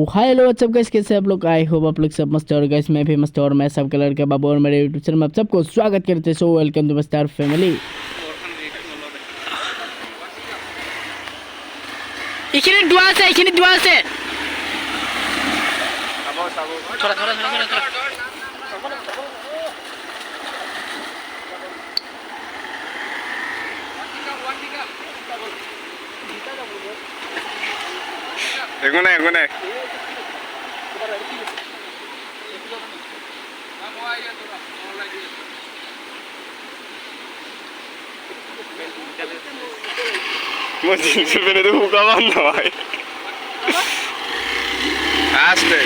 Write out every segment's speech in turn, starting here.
Hello what's up guys, कैसे आप लोग? आई होप आप लोग सब मस्त और गाइस मैं भी मस्त और मैं सबके लड़के बाबू और मेरे यूट्यूब चैनल में आप सबको स्वागत करते हैं। सो वेलकम टू मस्तार फैमिली। इखिनि दुआ से थोड़ा একো নাই মই জিন্স পেনে তো শুকাবান নহয় আস্তে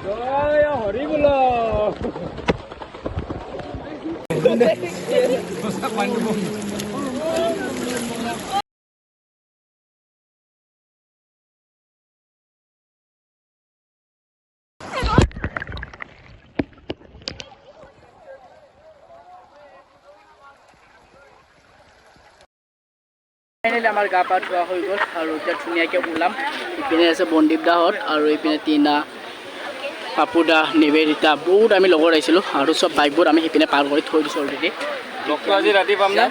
জয় হরি বল ফাইনেলি আমাৰ গা পা ধোৱা হৈ গ'ল আৰু এতিয়া ধুনীয়াকৈ ওলাম। ইপিনে আছে বন্দীপ দাহঁত আৰু ইপিনে টিনা, পাপুদা, নিবেদিতা, বহুত আমি লগৰ আহিছিলোঁ আৰু চব বাইকবোৰ আমি সিপিনে পাৰ কৰি থৈ দিছোঁ অলৰেডি। লগটো আজি ৰাতি পাম না?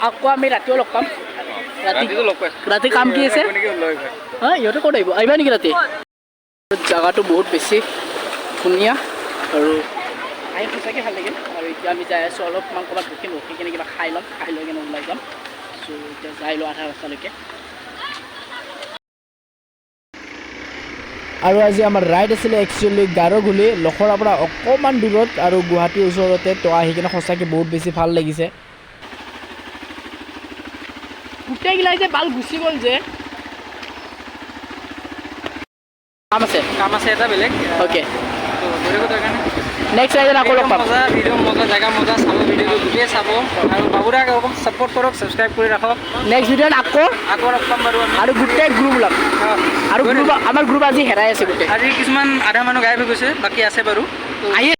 আকৌ আমি ৰাতিও লগ পাম। ৰাতি কাম কি আছে? ইহঁতে ক'ত আহিবা নেকি ৰাতি? জেগাটো বহুত বেছি ধুনীয়া আৰু আহি সঁচাকৈ ভাল লাগিল। আৰু এতিয়া আমি যাই আছোঁ অলপমান ক'ৰবাত ৰখিম, ৰখি কিনে কিবা খাই ল'ম, খাই লৈ কিনে ওলাই যাম। চ' এতিয়া যাই লওঁ আধা ৰাস্তালৈকে। আৰু আজি আমাৰ ৰাইড আছিলে একচুৱেলি গাৰোগুলি, লখৰাৰ পৰা অকণমান দূৰত আৰু গুৱাহাটীৰ ওচৰতে। তো আহি কিনে সঁচাকৈ বহুত বেছি ভাল লাগিছে। গোটেইগিলাই যে বাল গুচি গ'ল যে কাম আছে এটা বেলেগ। অ'কে, নেক্সট ৰাইডত আকৌ লগ পাম। মজা ভিডিঅ' মজা জেগা মজা চাব, ভিডিঅ'টো গোটেই চাব আৰু বাবুদাক অলপ ছাপোৰ্ট কৰক, ছাবস্ক্ৰাইব কৰি ৰাখক। নেক্সট ভিডিঅ'ত আকৌ লগ পাম বাৰু আমি আৰু গোটেই গ্ৰুপ ওলাম। আৰু গ্ৰুপ আমাৰ গ্ৰুপ আজি হেৰাই আছে গোটেই। আজি কিছুমান আধা মানুহ গায়ব হৈ গৈছে, বাকী আছে বাৰু। আহি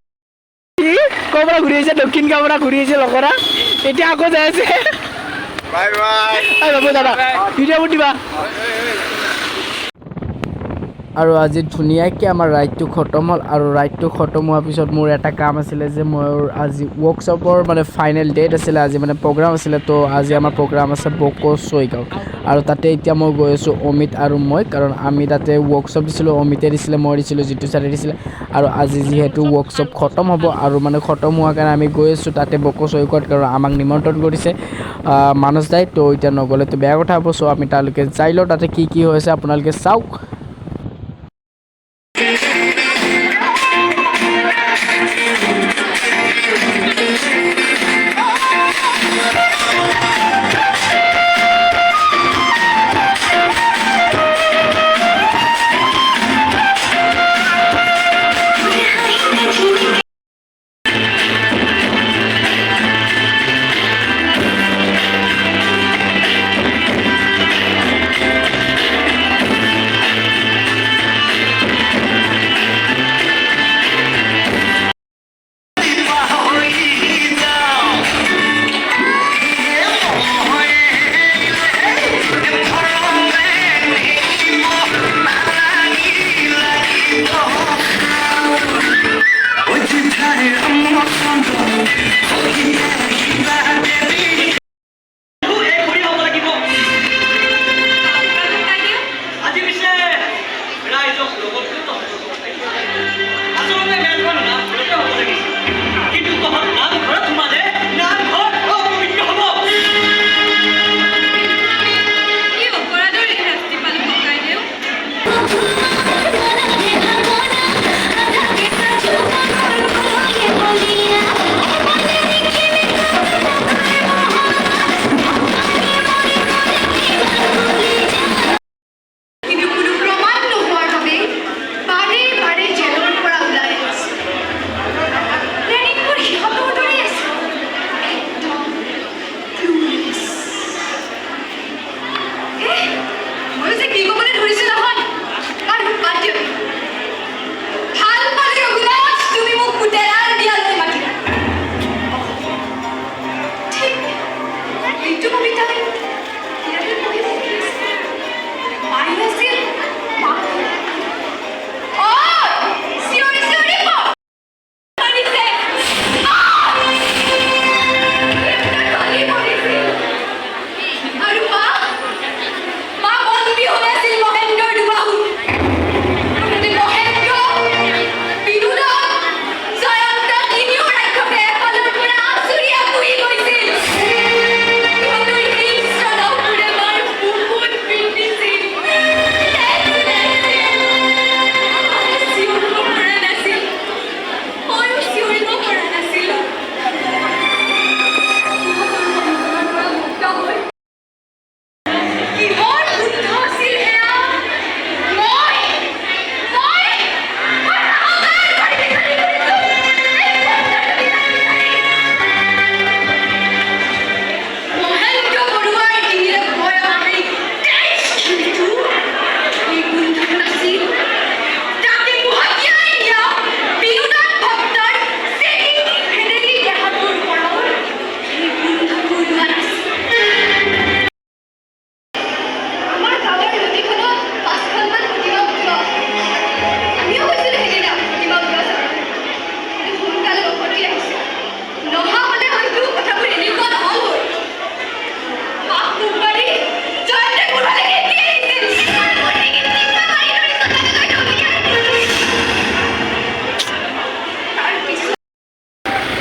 ক'ৰ পৰা ঘূৰি আহিছে? দক্ষিণ গাঁৱৰ পৰা ঘূৰি আহিছে লখৰা, এতিয়া আকৌ যাই আছে। বাই বাই বাবু দাদা ভিডিঅ'বোৰ দিবা। আৰু আজি ধুনীয়াকৈ আমাৰ ৰাইডটো খতম হ'ল। আৰু ৰাইডটো খতম হোৱাৰ পিছত মোৰ এটা কাম আছিলে যে মোৰ আজি ৱৰ্কশ্বপৰ মানে ফাইনেল ডেট আছিলে, আজি মানে প্ৰগ্ৰাম আছিলে। তো আজি আমাৰ প্ৰগ্ৰাম আছে বকো ছয়গাঁও, আৰু তাতে এতিয়া মই গৈ আছোঁ অমিত আৰু মই, কাৰণ আমি তাতে ৱৰ্কশ্বপ দিছিলোঁ, অমিতে দিছিলে, মই দিছিলোঁ, জিতু ছাৰে দিছিলে। আৰু আজি যিহেতু ৱৰ্কশ্বপ খতম হ'ব আৰু মানে খতম হোৱাৰ কাৰণে আমি গৈ আছোঁ তাতে বকো ছয়গাঁৱত, কাৰণ আমাক নিমন্ত্ৰণ কৰিছে মানস দাই। তো এতিয়া নগ'লেতো বেয়া কথা হ'ব। চ' আমি তালৈকে যাই লওঁ, তাতে কি কি হৈছে আপোনালোকে চাওক।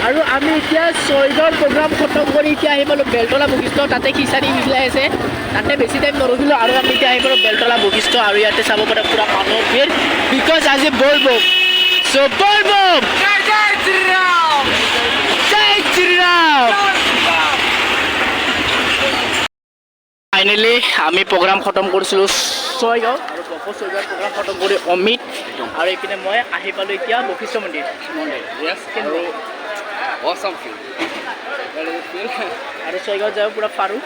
আৰু আমি এতিয়া ছয়গৰ প্ৰগ্ৰাম খতম কৰি এতিয়া আহি পালোঁ বেলতলা বশিষ্ঠ তাতে খিচাৰি মিলাই আছে তাতে বেছি টাইম নৰখিলোঁ আৰু আমি এতিয়া আহি পালোঁ বেলতলা বশিষ্ঠ আৰু ইয়াতে চাব পাৰে পুৰা মানুহৰ ভিৰ বিকজ আজি বলবম চ' বলবম জয় শ্ৰীৰাম জয় শ্ৰীৰাম ফাইনেলি আমি প্ৰগ্ৰাম খতম কৰিছিলোঁ ছয়গাঁও আৰু ছয়গাঁৱৰ প্ৰগ্ৰাম খতম কৰি অমিত আৰু এইপিনে মই আহি পালোঁ এতিয়া বশিষ্ঠ মন্দিৰ আৰু Awesome feel. That is feel. আৰু ছয়গাঁৱত যাব পুৰা পাৰোঁ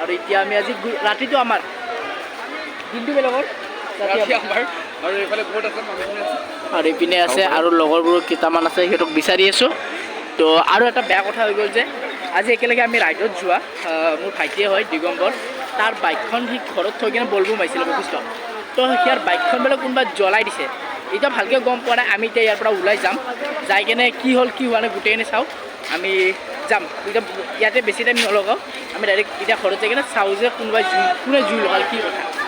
আৰু এতিয়া আমি আজি ৰাতিটো আমাৰ দিনটো বেলেগৰ ৰাতি আমাৰ আৰু এইফালে বহুত আছে মানুহ আছে আৰু এইপিনে আছে আৰু লগৰবোৰ কেইটামান আছে সিহঁতক বিচাৰি আছোঁ তো আৰু এটা বেয়া কথা হৈ গ'ল যে আজি একেলগে আমি ৰাইডত যোৱা মোৰ ভাইটিয়ে হয় দিগম্বৰ তাৰ বাইকখন সি ঘৰত থৈ কিনে বলবম আহিছিলে বশিষ্ঠ তো সিয়াৰ বাইকখন বোলে কোনোবা জ্বলাই দিছে এতিয়া ভালকৈ গম পোৱা নাই আমি এতিয়া ইয়াৰ পৰা ওলাই যাম যাই কেনে কি হ'ল কি হোৱা নাই গোটেইখিনি চাওঁ আমি যাম এতিয়া ইয়াতে বেছি টাইম নলগাওঁ আমি ডাইৰেক্ট এতিয়া ঘৰত যাই কিনে চাওঁ যে কোনোবাই কোনে জুই লগাল কি কথা